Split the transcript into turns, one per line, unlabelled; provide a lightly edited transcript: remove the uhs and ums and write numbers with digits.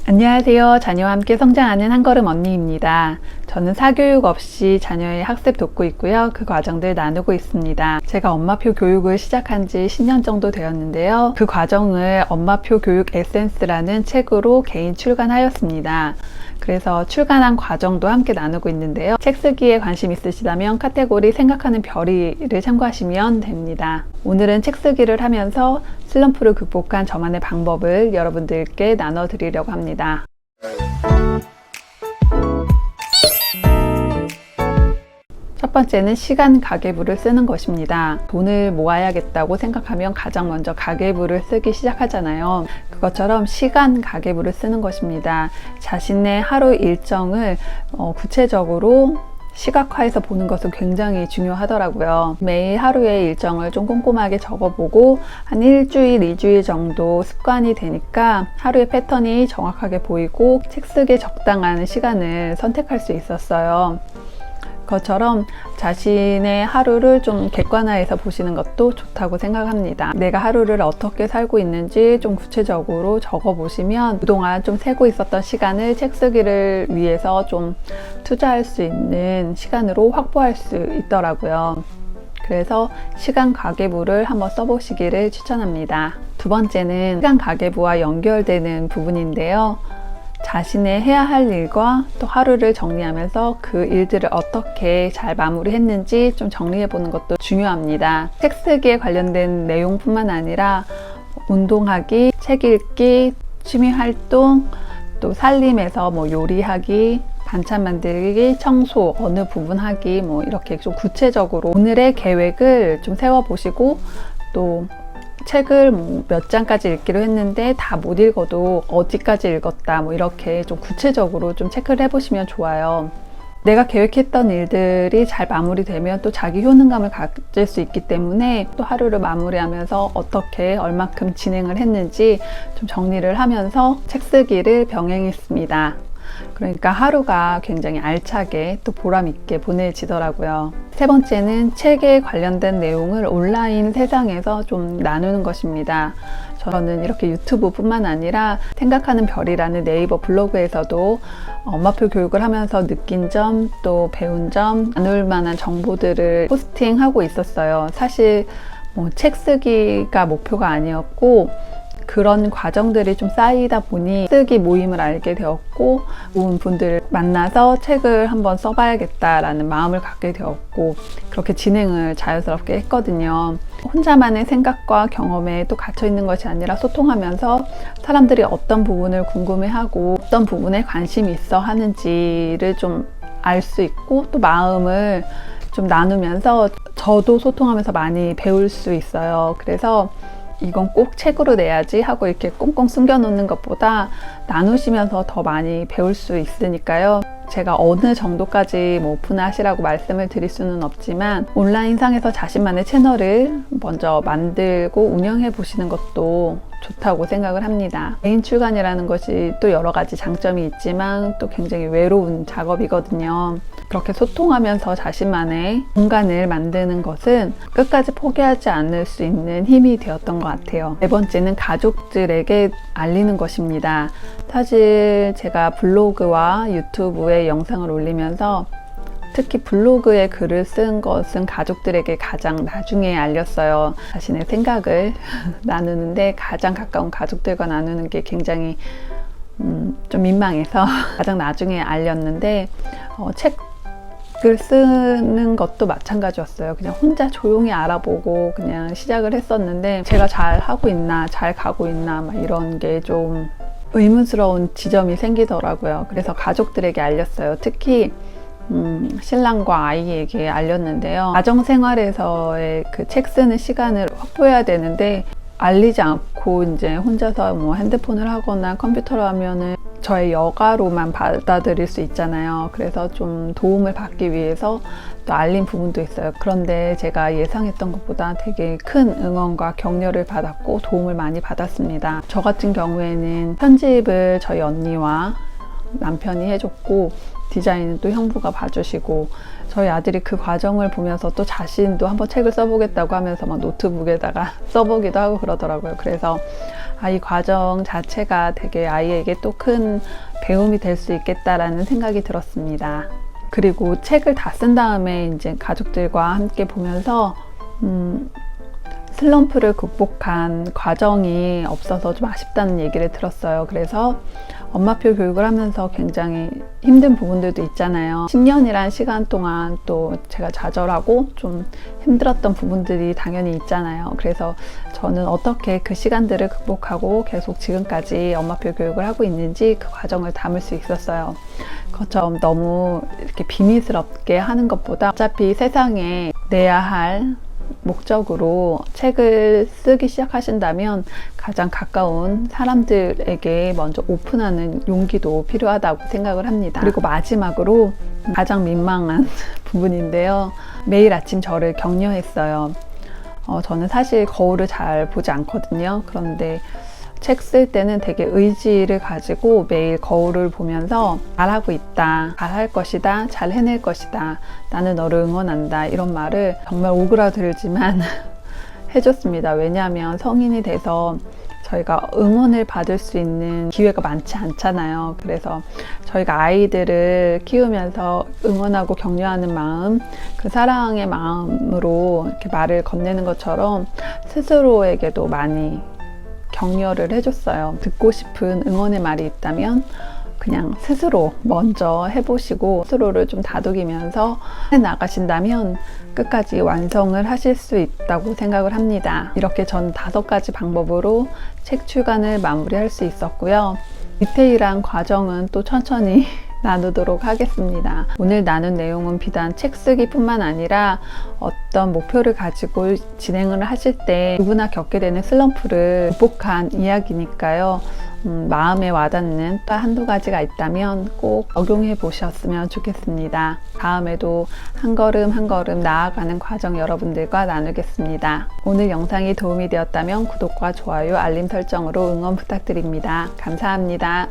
안녕하세요. 자녀와 함께 성장하는 한걸음 언니입니다. 저는 사교육 없이 자녀의 학습 돕고 있고요. 그 과정들 나누고 있습니다. 제가 엄마표 교육을 시작한 지 10년 정도 되었는데요. 그 과정을 엄마표 교육 에센스라는 책으로 개인 출간하였습니다. 그래서 출간한 과정도 함께 나누고 있는데요. 책 쓰기에 관심 있으시다면 카테고리 생각하는 별이를 참고하시면 됩니다. 오늘은 책 쓰기를 하면서 슬럼프를 극복한 저만의 방법을 여러분들께 나눠드리려고 합니다. 첫 번째는 시간 가계부를 쓰는 것입니다. 돈을 모아야겠다고 생각하면 가장 먼저 가계부를 쓰기 시작하잖아요. 그것처럼 시간 가계부를 쓰는 것입니다. 자신의 하루 일정을 구체적으로 시각화해서 보는 것은 굉장히 중요하더라고요. 매일 하루의 일정을 좀 꼼꼼하게 적어보고 한 일주일, 2주일 정도 습관이 되니까 하루의 패턴이 정확하게 보이고 책 쓰기에 적당한 시간을 선택할 수 있었어요. 그것처럼 자신의 하루를 좀 객관화해서 보시는 것도 좋다고 생각합니다. 내가 하루를 어떻게 살고 있는지 좀 구체적으로 적어보시면 그동안 좀 새고 있었던 시간을 책 쓰기를 위해서 좀 투자할 수 있는 시간으로 확보할 수 있더라고요. 그래서 시간 가계부를 한번 써보시기를 추천합니다. 두 번째는 시간 가계부와 연결되는 부분인데요. 자신의 해야 할 일과 또 하루를 정리하면서 그 일들을 어떻게 잘 마무리했는지 좀 정리해 보는 것도 중요합니다. 책 쓰기에 관련된 내용뿐만 아니라 운동하기, 책 읽기, 취미 활동, 또 살림에서 요리하기, 반찬 만들기, 청소, 어느 부분 하기, 이렇게 좀 구체적으로 오늘의 계획을 좀 세워보시고 또 책을 몇 장까지 읽기로 했는데 다 못 읽어도 어디까지 읽었다 이렇게 좀 구체적으로 좀 체크를 해보시면 좋아요. 내가 계획했던 일들이 잘 마무리되면 또 자기 효능감을 가질 수 있기 때문에 또 하루를 마무리하면서 어떻게 얼마큼 진행을 했는지 좀 정리를 하면서 책 쓰기를 병행했습니다. 그러니까 하루가 굉장히 알차게 또 보람있게 보내지더라고요. 세 번째는 책에 관련된 내용을 온라인 세상에서 좀 나누는 것입니다. 저는 이렇게 유튜브뿐만 아니라 생각하는 별이라는 네이버 블로그에서도 엄마표 교육을 하면서 느낀 점, 또 배운 점, 나눌 만한 정보들을 포스팅하고 있었어요. 사실 책 쓰기가 목표가 아니었고 그런 과정들이 좀 쌓이다 보니 쓰기 모임을 알게 되었고 좋은 분들을 만나서 책을 한번 써봐야겠다라는 마음을 갖게 되었고 그렇게 진행을 자연스럽게 했거든요. 혼자만의 생각과 경험에 또 갇혀 있는 것이 아니라 소통하면서 사람들이 어떤 부분을 궁금해하고 어떤 부분에 관심이 있어 하는지를 좀 알 수 있고 또 마음을 좀 나누면서 저도 소통하면서 많이 배울 수 있어요. 그래서 이건 꼭 책으로 내야지 하고 이렇게 꽁꽁 숨겨놓는 것보다 나누시면서 더 많이 배울 수 있으니까요. 제가 어느 정도까지 오픈하시라고 말씀을 드릴 수는 없지만 온라인상에서 자신만의 채널을 먼저 만들고 운영해 보시는 것도 좋다고 생각을 합니다. 개인 출간이라는 것이 또 여러 가지 장점이 있지만 또 굉장히 외로운 작업이거든요. 그렇게 소통하면서 자신만의 공간을 만드는 것은 끝까지 포기하지 않을 수 있는 힘이 되었던 것 같아요. 네 번째는 가족들에게 알리는 것입니다. 사실 제가 블로그와 유튜브에 영상을 올리면서 특히 블로그에 글을 쓴 것은 가족들에게 가장 나중에 알렸어요. 자신의 생각을 나누는데 가장 가까운 가족들과 나누는 게 굉장히 좀 민망해서 가장 나중에 알렸는데 책을 쓰는 것도 마찬가지였어요. 그냥 혼자 조용히 알아보고 그냥 시작을 했었는데 제가 잘 하고 있나, 잘 가고 있나 이런 게 좀 의문스러운 지점이 생기더라고요. 그래서 가족들에게 알렸어요. 특히 신랑과 아이에게 알렸는데요. 가정생활에서의 그 책 쓰는 시간을 확보해야 되는데 알리지 않고 이제 혼자서 핸드폰을 하거나 컴퓨터로 하면은 저의 여가로만 받아들일 수 있잖아요. 그래서 좀 도움을 받기 위해서 또 알린 부분도 있어요. 그런데 제가 예상했던 것보다 되게 큰 응원과 격려를 받았고 도움을 많이 받았습니다. 저 같은 경우에는 편집을 저희 언니와 남편이 해줬고 디자인은 또 형부가 봐주시고 저희 아들이 그 과정을 보면서 또 자신도 한번 책을 써보겠다고 하면서 막 노트북에다가 써보기도 하고 그러더라고요. 그래서 이 과정 자체가 되게 아이에게 또 큰 배움이 될 수 있겠다라는 생각이 들었습니다. 그리고 책을 다 쓴 다음에 이제 가족들과 함께 보면서 슬럼프를 극복한 과정이 없어서 좀 아쉽다는 얘기를 들었어요. 그래서 엄마표 교육을 하면서 굉장히 힘든 부분들도 있잖아요. 10년이란 시간 동안 또 제가 좌절하고 좀 힘들었던 부분들이 당연히 있잖아요. 그래서 저는 어떻게 그 시간들을 극복하고 계속 지금까지 엄마표 교육을 하고 있는지 그 과정을 담을 수 있었어요. 그것처럼 너무 이렇게 비밀스럽게 하는 것보다 어차피 세상에 내야 할 목적으로 책을 쓰기 시작하신다면 가장 가까운 사람들에게 먼저 오픈하는 용기도 필요하다고 생각을 합니다. 그리고 마지막으로 가장 민망한 부분인데요. 매일 아침 저를 격려했어요. 저는 사실 거울을 잘 보지 않거든요. 그런데 책 쓸 때는 되게 의지를 가지고 매일 거울을 보면서 잘하고 있다, 잘할 것이다, 잘 해낼 것이다, 나는 너를 응원한다, 이런 말을 정말 오그라들지만 해줬습니다. 왜냐하면 성인이 돼서 저희가 응원을 받을 수 있는 기회가 많지 않잖아요. 그래서 저희가 아이들을 키우면서 응원하고 격려하는 마음, 그 사랑의 마음으로 이렇게 말을 건네는 것처럼 스스로에게도 많이 격려를 해줬어요. 듣고 싶은 응원의 말이 있다면 그냥 스스로 먼저 해보시고 스스로를 좀 다독이면서 해나가신다면 끝까지 완성을 하실 수 있다고 생각을 합니다. 이렇게 전 5가지 방법으로 책 출간을 마무리할 수 있었고요. 디테일한 과정은 또 천천히 나누도록 하겠습니다. 오늘 나눈 내용은 비단 책 쓰기 뿐만 아니라 어떤 목표를 가지고 진행을 하실 때 누구나 겪게 되는 슬럼프를 극복한 이야기니까요. 마음에 와닿는 한두 가지가 있다면 꼭 적용해 보셨으면 좋겠습니다. 다음에도 한 걸음 한 걸음 나아가는 과정 여러분들과 나누겠습니다. 오늘 영상이 도움이 되었다면 구독과 좋아요, 알림 설정으로 응원 부탁드립니다. 감사합니다.